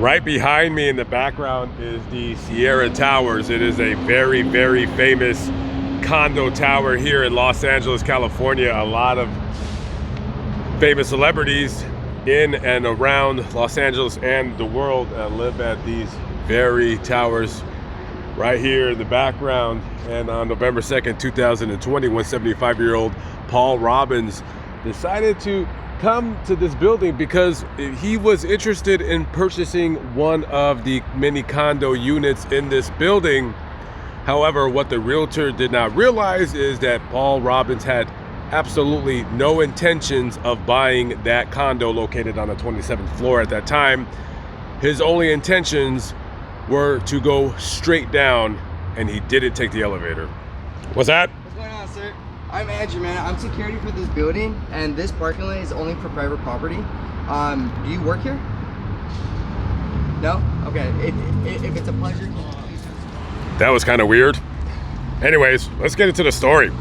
Right behind me in the background is the Sierra Towers. It is a very, very famous condo tower here in Los Angeles, California. A lot of famous celebrities in and around Los Angeles and the world live at these very towers right here in the background. And on November 2nd, 2020, 75-year-old Paul Robbins decided to come to this building because he was interested in purchasing one of the many condo units in this building. However, what the realtor did not realize is that Paul Robbins had absolutely no intentions of buying that condo located on the 27th floor at that time. His only intentions were to go straight down, and he didn't take the elevator. What's that? What's going on, sir? I'm Andrew, man. I'm security for this building, and this parking lot is only for private property. Do you work here? No? Okay. If it's a pleasure. That was kind of weird. Anyways, let's get into the story.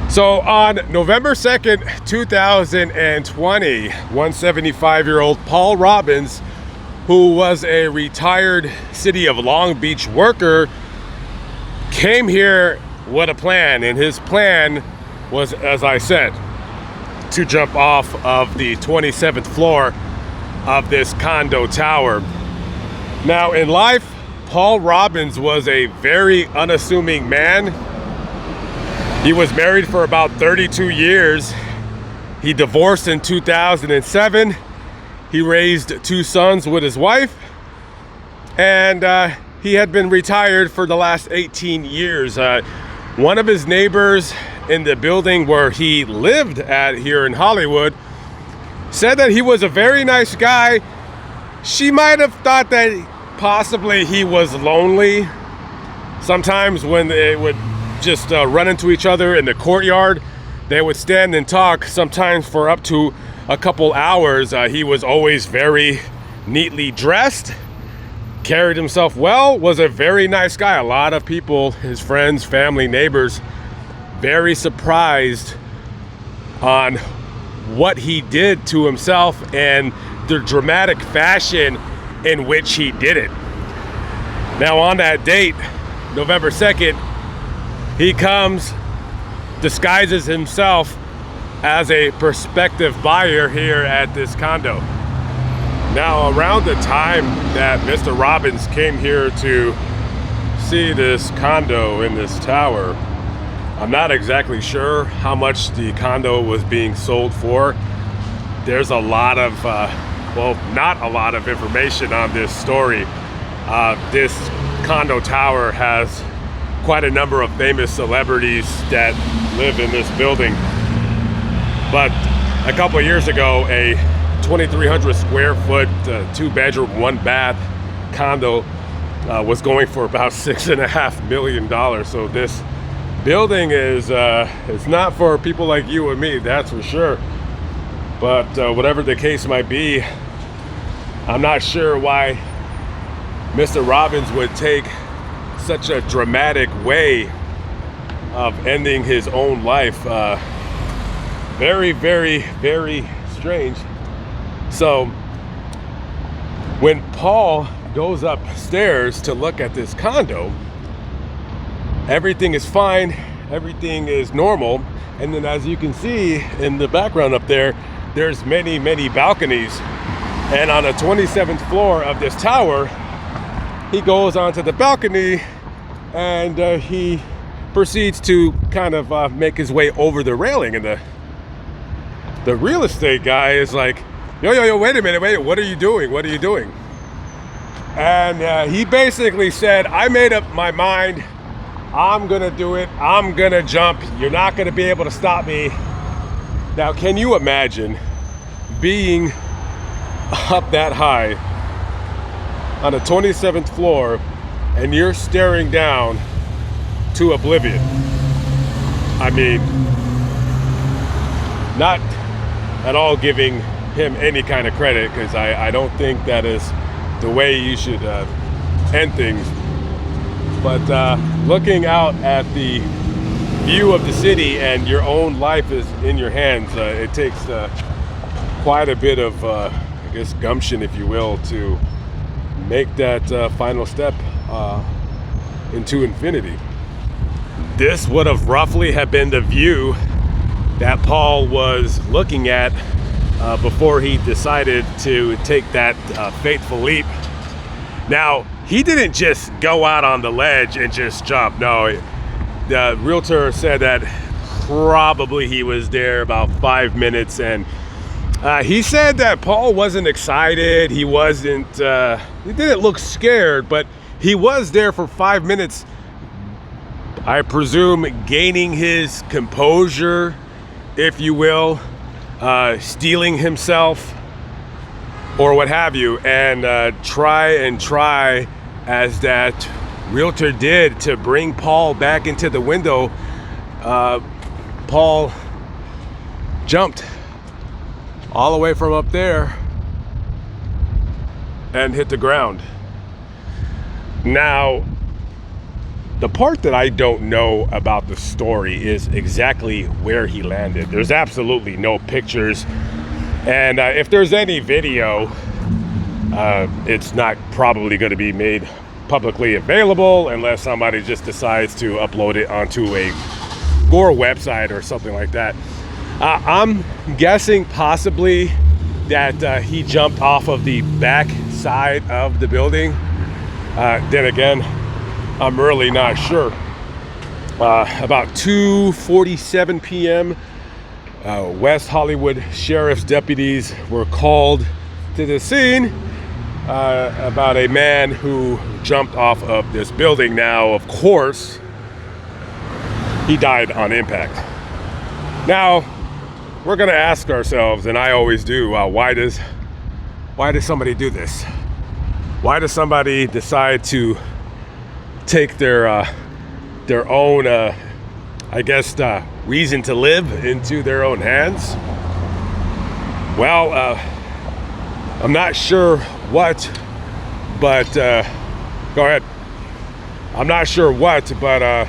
So on November 2nd, 2020, 75-year-old Paul Robbins, who was a retired City of Long Beach worker, came here with a plan, and his plan was, as I said, to jump off of the 27th floor of this condo tower. Now, in life, Paul Robbins was a very unassuming man. He was married for about 32 years. He divorced in 2007. He raised 2 sons with his wife, and he had been retired for the last 18 years. One of his neighbors in the building where he lived at here in Hollywood said that he was a very nice guy. She might have thought that possibly he was lonely. Sometimes when they would just run into each other in the courtyard, they would stand and talk, sometimes for up to a couple hours. He was always very neatly dressed, carried himself well, was a very nice guy. A lot of people, his friends, family, neighbors, very surprised on what he did to himself and the dramatic fashion in which he did it. Now on that date, November 2nd, he comes, disguises himself as a prospective buyer here at this condo. Now, around the time that Mr. Robbins came here to see this condo in this tower, I'm not exactly sure how much the condo was being sold for. There's a lot of, well, not a lot of information on this story. This condo tower has quite a number of famous celebrities that live in this building. But a couple of years ago, a 2,300 square foot, 2-bedroom, 1-bath condo was going for about $6.5 million. So this building is it's not for people like you and me, that's for sure. But whatever the case might be, I'm not sure why Mr. Robbins would take such a dramatic way of ending his own life. Very, very, very strange. So when Paul goes upstairs to look at this condo, everything is fine, everything is normal. And then, as you can see in the background up there, there's many, many balconies. And on the 27th floor of this tower, he goes onto the balcony and he proceeds to kind of make his way over the railing. And the real estate guy is like, yo, wait a minute, what are you doing? What are you doing? And he basically said, I made up my mind. I'm gonna do it. I'm gonna jump. You're not gonna be able to stop me. Now, can you imagine being up that high on the 27th floor and you're staring down to oblivion? I mean, not at all giving him any kind of credit, because I don't think that is the way you should end things. But looking out at the view of the city and your own life is in your hands, it takes quite a bit of I guess, gumption, if you will, to make that final step into infinity. This would have roughly have been the view that Paul was looking at before he decided to take that fateful leap. Now, he didn't just go out on the ledge and just jump. No, the realtor said that probably he was there about 5 minutes, and he said that Paul wasn't excited. He wasn't, he didn't look scared, but he was there for 5 minutes, I presume, gaining his composure, if you will, steeling himself or what have you, and try as that realtor did to bring Paul back into the window. Paul jumped all the way from up there and hit the ground. Now, the part that I don't know about the story is exactly where he landed. There's absolutely no pictures. And if there's any video, it's not probably going to be made publicly available unless somebody just decides to upload it onto a Gore website or something like that. I'm guessing possibly that he jumped off of the back side of the building. Then again, I'm really not sure. About 2:47 p.m., West Hollywood Sheriff's deputies were called to the scene about a man who jumped off of this building. Now, of course, he died on impact. Now, we're gonna ask ourselves, and I always do, why does somebody do this? Why does somebody decide to take their own, I guess, reason to live into their own hands? Well, I'm not sure what, but go ahead. I'm not sure what, but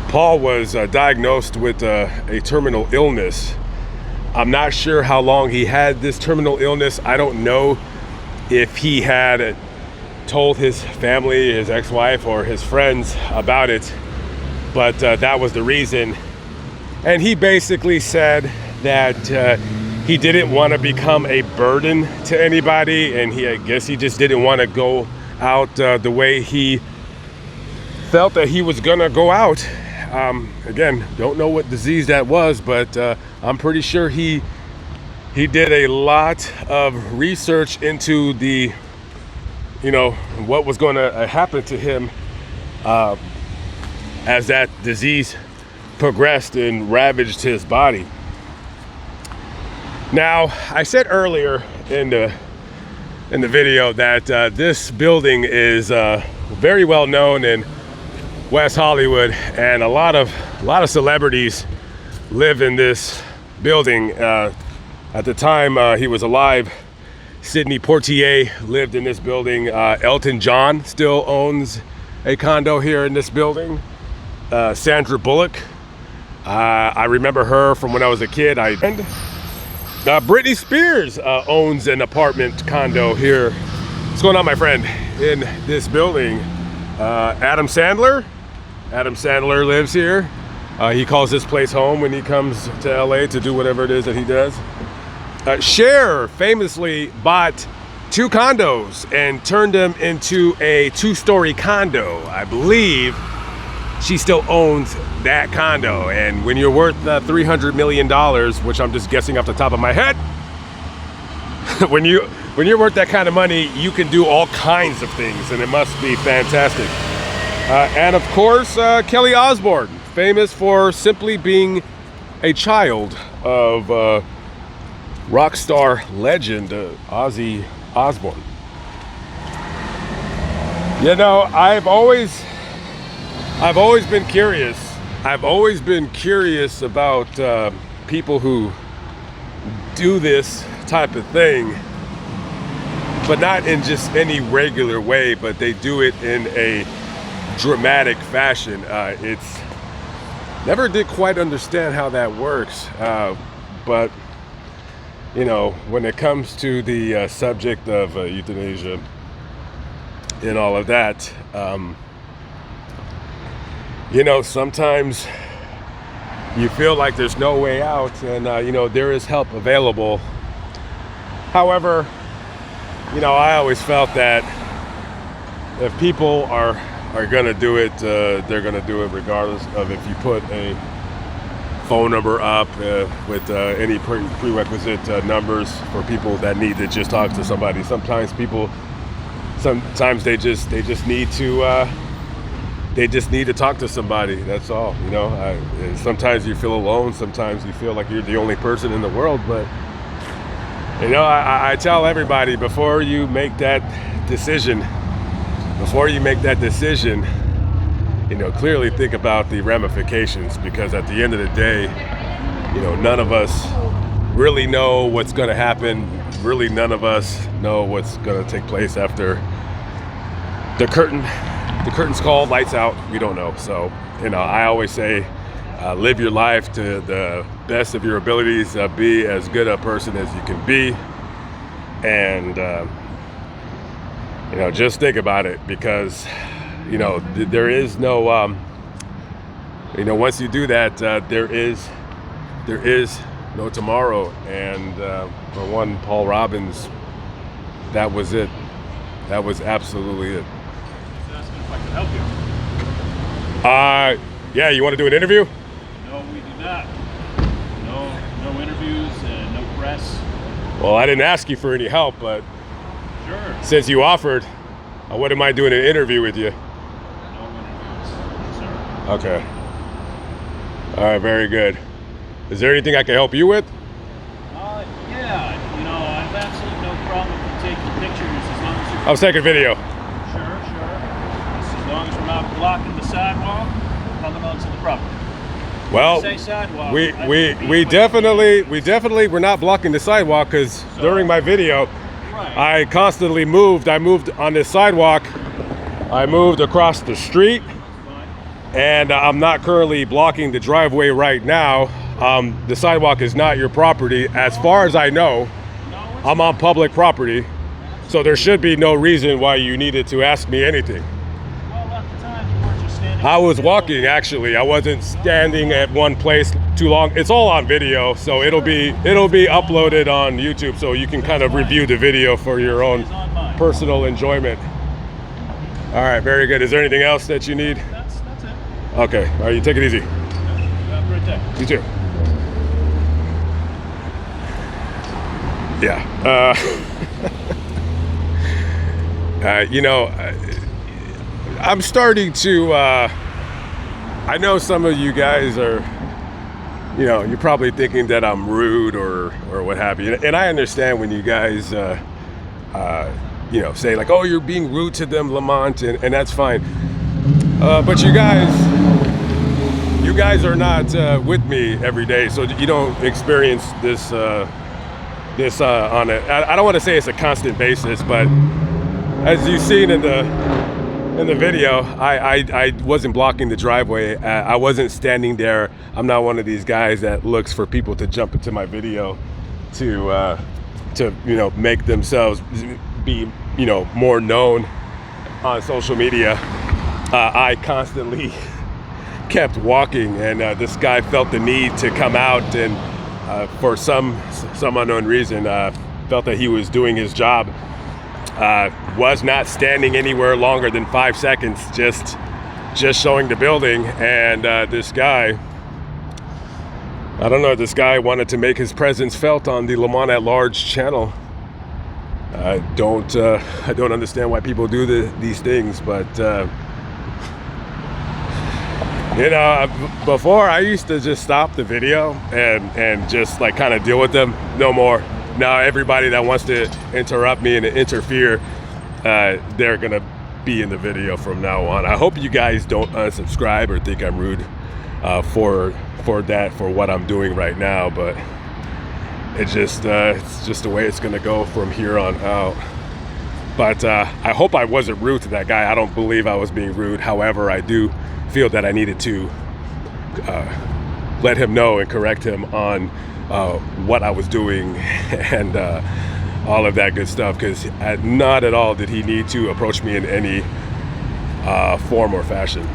Paul was diagnosed with a terminal illness. I'm not sure how long he had this terminal illness. I don't know if he had told his family, his ex-wife, or his friends about it, but that was the reason. And he basically said that he didn't want to become a burden to anybody, and I guess he just didn't want to go out the way he felt that he was gonna go out. Again, don't know what disease that was, but I'm pretty sure he did a lot of research into the, what was going to happen to him as that disease progressed and ravaged his body. Now, I said earlier in the video that this building is very well known in West Hollywood, and a lot of celebrities live in this building. At the time he was alive, Sidney Poitier lived in this building. Elton John still owns a condo here in this building. Sandra Bullock, I remember her from when I was a kid. Britney Spears owns an apartment condo here. What's going on, my friend, in this building? Adam Sandler lives here. He calls this place home when he comes to LA to do whatever it is that he does. Cher famously bought 2 condos and turned them into a 2-story condo. I believe she still owns that condo. And when you're worth $300 million, which I'm just guessing off the top of my head, when you're worth that kind of money, you can do all kinds of things, and it must be fantastic. And of course, Kelly Osbourne, famous for simply being a child of rock star legend Ozzy Osbourne. I've always been curious. I've always been curious about people who do this type of thing, but not in just any regular way, but they do it in a dramatic fashion. It's never did quite understand how that works, but you know, when it comes to the subject of euthanasia and all of that, you know, sometimes you feel like there's no way out, and you know, there is help available. However, you know, I always felt that if people are gonna do it, they're gonna do it regardless of if you put a phone number up with any prerequisite numbers for people that need to just talk to somebody. Sometimes they just need to talk to somebody. That's all, you know. Sometimes you feel alone. Sometimes you feel like you're the only person in the world. But you know, I tell everybody, before you make that decision, you know, clearly think about the ramifications, because at the end of the day, you know, none of us really know what's going to happen. Really, none of us know what's going to take place after the curtain's called, lights out. We don't know. So, you know, I always say, live your life to the best of your abilities. Be as good a person as you can be, and you know, just think about it, because you know, there is no, you know, once you do that, there is no tomorrow. And for one, Paul Robbins, that was it. That was absolutely it. Asking if I could help you. Yeah, you want to do an interview? No, we do not. No interviews and no press. Well, I didn't ask you for any help, but Sure. since you offered, I wouldn't mind doing an interview with you. No interviews, sir. Okay. All right, very good. Is there anything I can help you with? Yeah, you know, I have absolutely no problem with you taking pictures as long as you're... I was taking video. Sure. Just as long as we're not blocking the sidewalk, coming onto the property. Well, Say sidewalk. we definitely were not blocking the sidewalk, because during my video, Right. I constantly moved. I moved on this sidewalk. I moved across the street, and I'm not currently blocking the driveway right now. The sidewalk is not your property. As far as I know, I'm on public property, so there should be no reason why you needed to ask me anything. Well, at the time, you weren't just standing... I was walking, actually. I wasn't standing at one place too long. It's all on video, so it'll be uploaded on YouTube, so you can kind of review the video for your own personal enjoyment. All right, very good. Is there anything else that you need? That's it. Okay. All right, you take it easy. Have a great day. You too. Yeah. You know, I'm starting to, I know some of you guys are, you know, you're probably thinking that I'm rude or what have you. And I understand when you guys, you know, say like, oh, you're being rude to them, Lamont, and that's fine. But you guys are not with me every day, so you don't experience this on a, I don't want to say it's a constant basis, but as you've seen in the video, I wasn't blocking the driveway. I wasn't standing there. I'm not one of these guys that looks for people to jump into my video to you know, make themselves be, you know, more known on social media. I constantly kept walking, and this guy felt the need to come out, and for some unknown reason, felt that he was doing his job. Was not standing anywhere longer than 5 seconds, just showing the building. And this guy, I don't know, this guy wanted to make his presence felt on the Lamont at Large channel. I don't understand why people do these things, but you know, before I used to just stop the video and just like kind of deal with them. No more. Now everybody that wants to interrupt me and interfere, they're gonna be in the video from now on. I hope you guys don't unsubscribe or think I'm rude for what I'm doing right now, but it's just the way it's gonna go from here on out. But I hope I wasn't rude to that guy. I don't believe I was being rude. However, I do feel that I needed to let him know and correct him on what I was doing and all of that good stuff, because not at all did he need to approach me in any form or fashion.